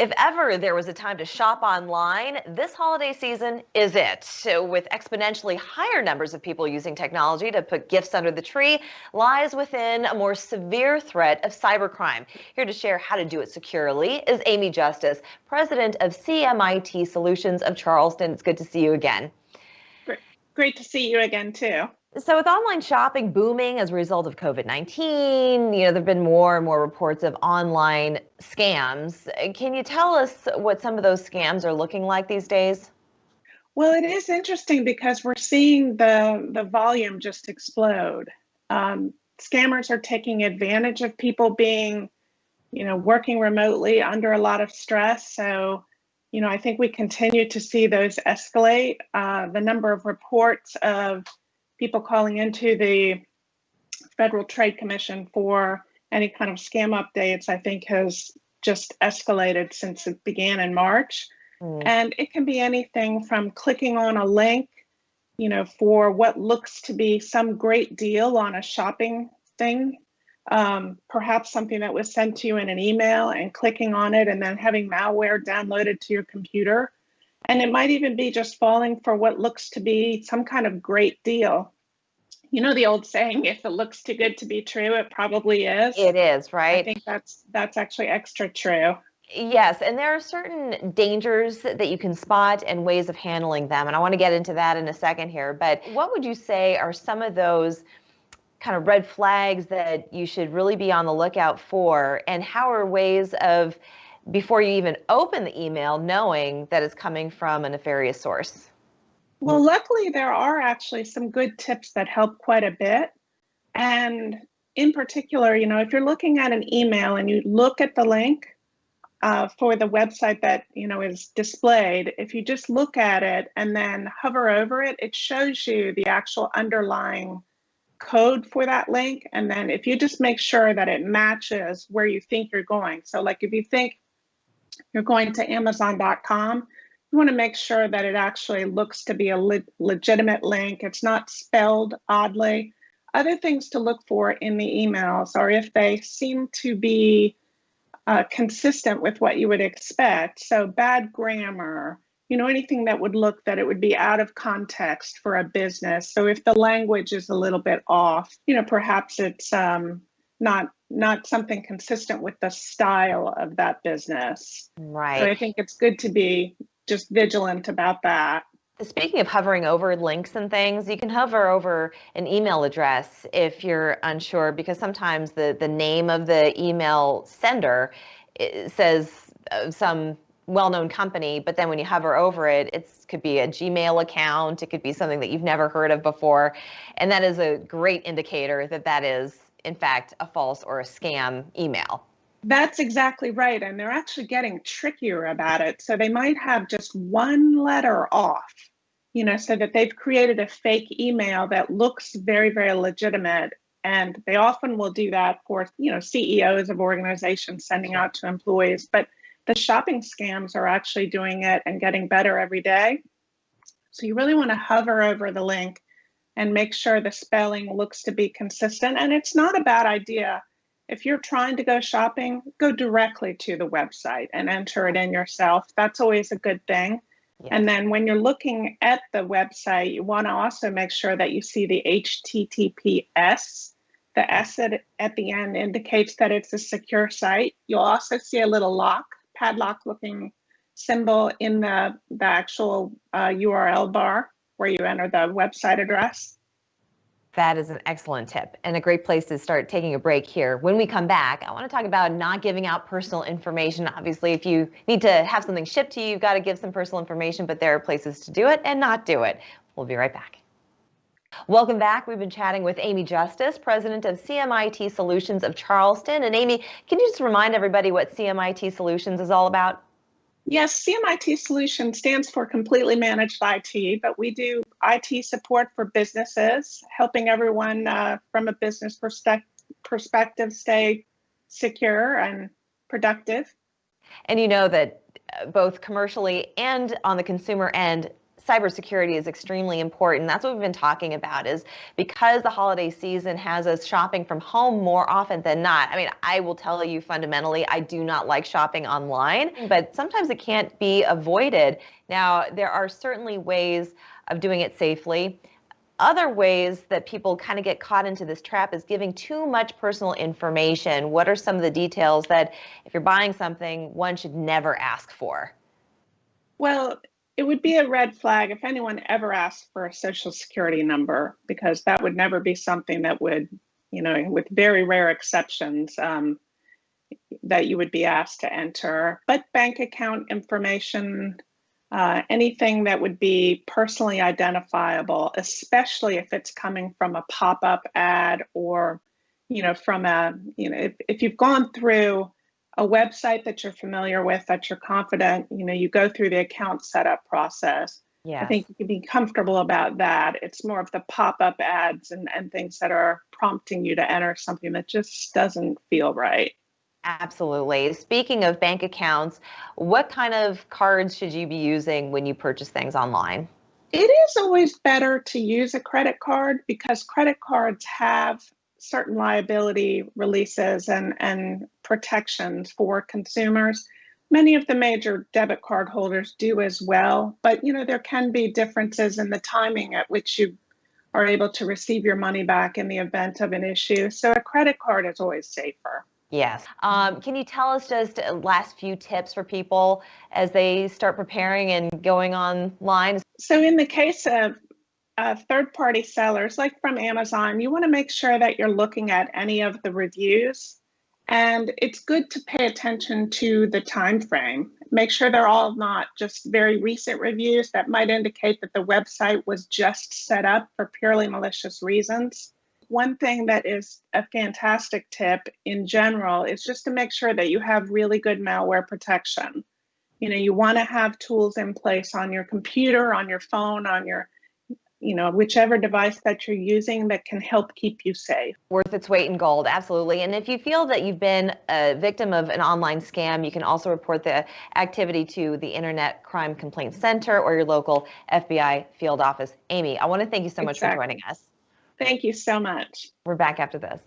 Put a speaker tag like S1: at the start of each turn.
S1: If ever there was a time to shop online, this holiday season is it. So with exponentially higher numbers of people using technology to put gifts under the tree lies within a more severe threat of cybercrime. Here to share how to do it securely is Amy Justis, president of CMIT Solutions of Charleston. It's good to see you again.
S2: Great to see you again, too.
S1: So with online shopping booming as a result of COVID-19, there have been more and more reports of online scams. Can you tell us what some of those scams are looking like these days?
S2: Well, it is interesting because we're seeing the volume just explode. Scammers are taking advantage of people being, working remotely under a lot of stress. So, I think we continue to see those escalate. The number of reports of people calling into the Federal Trade Commission for any kind of scam updates, I think has just escalated since it began in March. And it can be anything from clicking on a link, for what looks to be some great deal on a shopping thing, perhaps something that was sent to you in an email and clicking on it and then having malware downloaded to your computer. And it might even be just falling for what looks to be some kind of great deal. You know the old saying, if it looks too good to be true, it probably is.
S1: It is, right?
S2: I think that's actually extra true.
S1: Yes, and there are certain dangers that you can spot and ways of handling them. And I want to get into that in a second here. But what would you say are some of those kind of red flags that you should really be on the lookout for? And how are ways of, before you even open the email, knowing that it's coming from a nefarious source?
S2: Well, luckily, there are actually some good tips that help quite a bit. And in particular, if you're looking at an email and you look at the link for the website that, is displayed, if you just look at it and then hover over it, it shows you the actual underlying code for that link. And then if you just make sure that it matches where you think you're going. So like if you think you're going to Amazon.com, you want to make sure that it actually looks to be a legitimate link. It's not spelled oddly. Other things to look for in the emails are if they seem to be consistent with what you would expect. So bad grammar, anything that would look that it would be out of context for a business. So if the language is a little bit off, perhaps it's not something consistent with the style of that business.
S1: Right.
S2: So I think it's good to be just vigilant about that.
S1: Speaking of hovering over links and things, you can hover over an email address if you're unsure, because sometimes the name of the email sender says some well-known company, but then when you hover over it, it could be a Gmail account, it could be something that you've never heard of before, and that is a great indicator that that is, in fact, a false or a scam email.
S2: That's exactly right. And they're actually getting trickier about it. So they might have just one letter off, so that they've created a fake email that looks very, very legitimate. And they often will do that for, CEOs of organizations sending out to employees. But the shopping scams are actually doing it and getting better every day. So you really want to hover over the link and make sure the spelling looks to be consistent. And it's not a bad idea. If you're trying to go shopping, go directly to the website and enter it in yourself. That's always a good thing. Yes. And then when you're looking at the website, you want to also make sure that you see the HTTPS. The S at the end indicates that it's a secure site. You'll also see a little padlock looking symbol in the actual URL bar where you enter the website address.
S1: That is an excellent tip and a great place to start taking a break here. When we come back, I want to talk about not giving out personal information. Obviously, if you need to have something shipped to you, you've got to give some personal information, but there are places to do it and not do it. We'll be right back. Welcome back. We've been chatting with Amy Justis, president of CMIT Solutions of Charleston. And Amy, can you just remind everybody what CMIT Solutions is all about?
S2: Yes, CMIT Solutions stands for Completely Managed IT, but we do IT support for businesses, helping everyone from a business perspective stay secure and productive.
S1: And you know that both commercially and on the consumer end, cybersecurity is extremely important. That's what we've been talking about, is because the holiday season has us shopping from home more often than not. I mean, I will tell you fundamentally, I do not like shopping online, but sometimes it can't be avoided. Now, there are certainly ways of doing it safely. Other ways that people kind of get caught into this trap is giving too much personal information. What are some of the details that, if you're buying something, one should never ask for?
S2: Well, it would be a red flag if anyone ever asked for a social security number, because that would never be something that would, with very rare exceptions, that you would be asked to enter. But bank account information, anything that would be personally identifiable, especially if it's coming from a pop-up ad or, from if you've gone through a website that you're familiar with, that you're confident, you go through the account setup process.
S1: Yes.
S2: I think you can be comfortable about that. It's more of the pop-up ads and things that are prompting you to enter something that just doesn't feel right.
S1: Absolutely. Speaking of bank accounts, what kind of cards should you be using when you purchase things online?
S2: It is always better to use a credit card because credit cards have certain liability releases and protections for consumers. Many of the major debit card holders do as well, but there can be differences in the timing at which you are able to receive your money back in the event of an issue. So a credit card is always safer.
S1: Yes. Can you tell us just last few tips for people as they start preparing and going online?
S2: So in the case of third-party sellers, like from Amazon, you want to make sure that you're looking at any of the reviews. And it's good to pay attention to the time frame. Make sure they're all not just very recent reviews that might indicate that the website was just set up for purely malicious reasons. One thing that is a fantastic tip in general is just to make sure that you have really good malware protection. You want to have tools in place on your computer, on your phone, on your whichever device that you're using that can help keep you safe.
S1: Worth its weight in gold, absolutely. And if you feel that you've been a victim of an online scam, you can also report the activity to the Internet Crime Complaint Center or your local FBI field office. Amy, I want to thank you so much for joining us.
S2: Thank you so much.
S1: We're back after this.